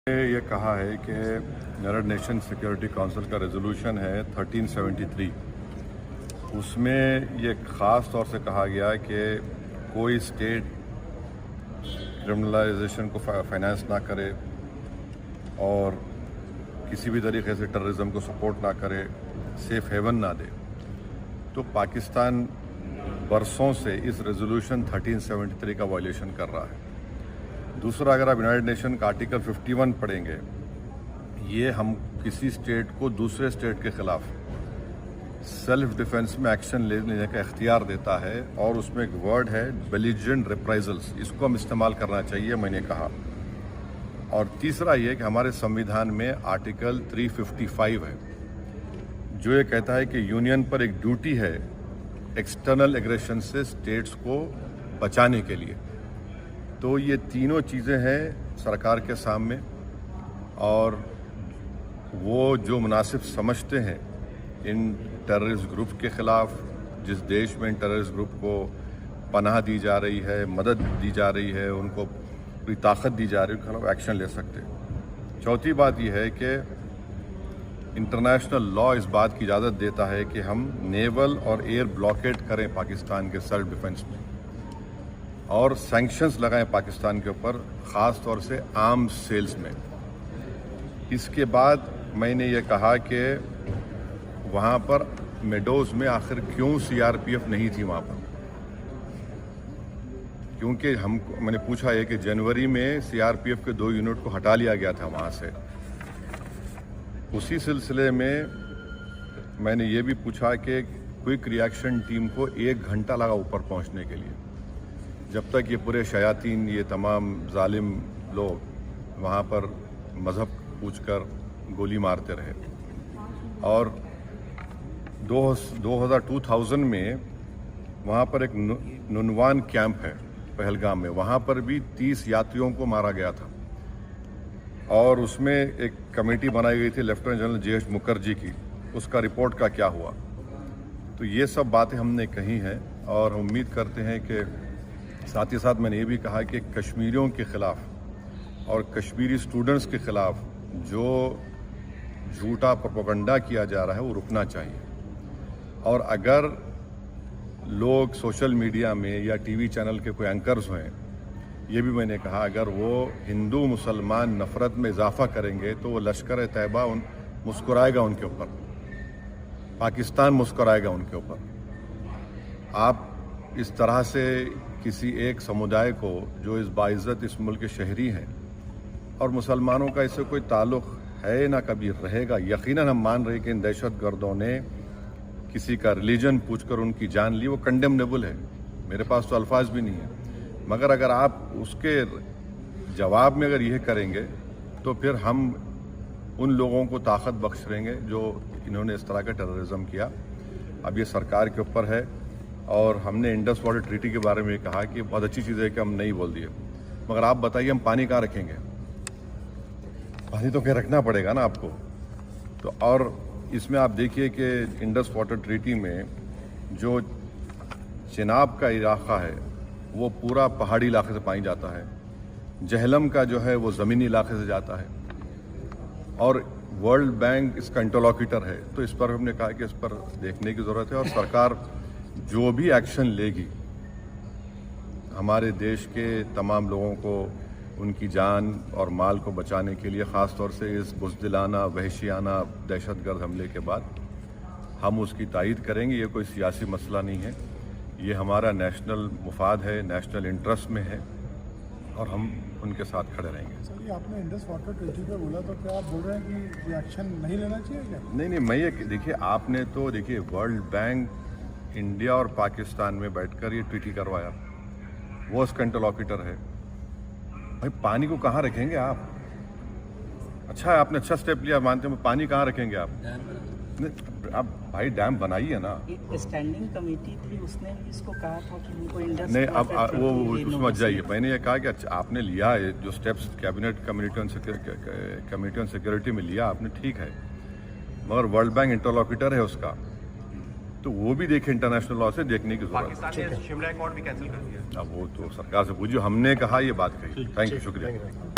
یہ کہا ہے کہ یونائیٹڈ نیشن سیکورٹی کونسل کا ریزولوشن ہے 1373. اس میں یہ خاص طور سے کہا گیا کہ کوئی اسٹیٹ کرمنلائزیشن کو فائنانس نہ کرے اور کسی بھی طریقے سے ٹیررزم کو سپورٹ نہ کرے، سیف ہیون نہ دے. تو پاکستان برسوں سے اس ریزولوشن 1373 کا وائلیشن کر رہا ہے. دوسرا، اگر آپ یونائیٹڈ نیشن کا آرٹیکل 51 پڑھیں گے، یہ ہم کسی اسٹیٹ کو دوسرے اسٹیٹ کے خلاف سیلف ڈیفنس میں ایکشن لینے کا اختیار دیتا ہے، اور اس میں ایک ورڈ ہے بیلیجرنٹ ریپرائزلز، اس کو ہم استعمال کرنا چاہیے، میں نے کہا. اور تیسرا یہ کہ ہمارے سمویدھان میں آرٹیکل 355 ہے جو یہ کہتا ہے کہ یونین پر ایک ڈیوٹی ہے ایکسٹرنل ایگریشن سے اسٹیٹس کو بچانے کے لیے. تو یہ تینوں چیزیں ہیں سرکار کے سامنے، اور وہ جو مناسب سمجھتے ہیں ان ٹیررسٹ گروپ کے خلاف، جس دیش میں ان ٹیررسٹ گروپ کو پناہ دی جا رہی ہے، مدد دی جا رہی ہے، ان کو پوری طاقت دی جا رہی ہے، ان کے خلاف ایکشن لے سکتے. چوتھی بات یہ ہے کہ انٹرنیشنل لا اس بات کی اجازت دیتا ہے کہ ہم نیول اور ایئر بلاکیڈ کریں پاکستان کے سیلف ڈیفنس میں، اور سینکشنز لگائیں پاکستان کے اوپر، خاص طور سے آرمز سیلز میں. اس کے بعد میں نے یہ کہا کہ وہاں پر میڈوز میں آخر کیوں CRPF نہیں تھی وہاں پر، کیونکہ میں نے پوچھا ہے کہ جنوری میں CRPF کے 2 یونٹ کو ہٹا لیا گیا تھا وہاں سے. اسی سلسلے میں نے یہ بھی پوچھا کہ کوئک ریئیکشن ٹیم کو 1 گھنٹہ لگا اوپر پہنچنے کے لیے، جب تک یہ پورے شیاطین، یہ تمام ظالم لوگ وہاں پر مذہب پوچھ کر گولی مارتے رہے. اور 2000 میں وہاں پر ایک ننوان کیمپ ہے پہلگام میں، وہاں پر بھی 30 یاتریوں کو مارا گیا تھا، اور اس میں ایک کمیٹی بنائی گئی تھی لیفٹیننٹ جنرل JH مکھرجی کی. اس کا رپورٹ کا کیا ہوا؟ تو یہ سب باتیں ہم نے کہی ہیں، اور ہم امید کرتے ہیں کہ ساتھ ہی ساتھ میں نے یہ بھی کہا کہ کشمیریوں کے خلاف اور کشمیری اسٹوڈنٹس کے خلاف جو جھوٹا پروپیگنڈا کیا جا رہا ہے وہ رکنا چاہیے. اور اگر لوگ سوشل میڈیا میں یا ٹی وی چینل کے کوئی اینکرز ہیں، یہ بھی میں نے کہا اگر وہ ہندو مسلمان نفرت میں اضافہ کریں گے تو وہ لشکر طیبہ مسکرائے گا ان کے اوپر، پاکستان مسکرائے گا ان کے اوپر. آپ اس طرح سے کسی ایک سمودائے کو جو اس باعزت اس ملک کے شہری ہیں، اور مسلمانوں کا اس سے کوئی تعلق ہے نہ کبھی رہے گا. یقیناً ہم مان رہے کہ ان دہشت گردوں نے کسی کا ریلیجن پوچھ کر ان کی جان لی، وہ کنڈیمنیبل ہے، میرے پاس تو الفاظ بھی نہیں ہیں. مگر اگر آپ اس کے جواب میں اگر یہ کریں گے تو پھر ہم ان لوگوں کو طاقت بخش دیں گے جو انہوں نے اس طرح کا ٹیررزم کیا. اب یہ سرکار کے اوپر ہے، اور ہم نے انڈس واٹر ٹریٹی کے بارے میں کہا کہ بہت اچھی چیز ہے کہ ہم نہیں بول دیے، مگر آپ بتائیے ہم پانی کہاں رکھیں گے؟ پانی تو کہیں رکھنا پڑے گا نا آپ کو. تو اور اس میں آپ دیکھیے کہ انڈس واٹر ٹریٹی میں جو چناب کا علاقہ ہے وہ پورا پہاڑی علاقے سے پانی جاتا ہے، جہلم کا جو ہے وہ زمینی علاقے سے جاتا ہے، اور ورلڈ بینک اس کا انٹرلوکیٹر ہے. تو اس پر ہم نے کہا کہ اس پر دیکھنے کی ضرورت ہے، اور سرکار جو بھی ایکشن لے گی ہمارے دیش کے تمام لوگوں کو ان کی جان اور مال کو بچانے کے لیے، خاص طور سے اس بزدلانہ وحشیانہ دہشت گرد حملے کے بعد، ہم اس کی تائید کریں گے. یہ کوئی سیاسی مسئلہ نہیں ہے، یہ ہمارا نیشنل مفاد ہے، نیشنل انٹرسٹ میں ہے، اور ہم ان کے ساتھ کھڑے رہیں گے. سر، یہ آپ نے انڈس واٹر ٹریٹی پہ بولا، تو کیا آپ بول رہے ہیں کہ یہ ایکشن نہیں لینا چاہیے کیا؟ نہیں، میں یہ دیکھیے، آپ نے تو دیکھیے ورلڈ بینک انڈیا اور پاکستان میں بیٹھ کر یہ ٹریٹی کروایا، وہ اس کا انٹرلوکیٹر ہے. بھائی پانی کو کہاں رکھیں گے آپ؟ اچھا ہے، آپ نے اچھا سٹیپ لیا، مانتے ہیں، پانی کہاں رکھیں گے آپ؟ آپ بھائی ڈیم بنائیے نا. اسٹینڈنگ کمیٹی تھی، اس نے بھی اس کو کہا تھا کہ ان کو انڈس نہیں، اب وہ اس میں جائیے. میں نے یہ کہا کہ آپ نے لیا ہے جو steps cabinet committee on security میں لیا آپ نے، ٹھیک ہے، مگر ورلڈ بینک انٹرلوکیٹر ہے اس کا، تو وہ بھی دیکھیں، انٹرنیشنل لا سے دیکھنے کی ضرورت ہے. پاکستان نے شملہ ایکارڈ بھی کینسل کر دیا. اب وہ تو سرکار سے پوچھیے، ہم نے کہا یہ بات کہی. تھینک یو، شکریہ.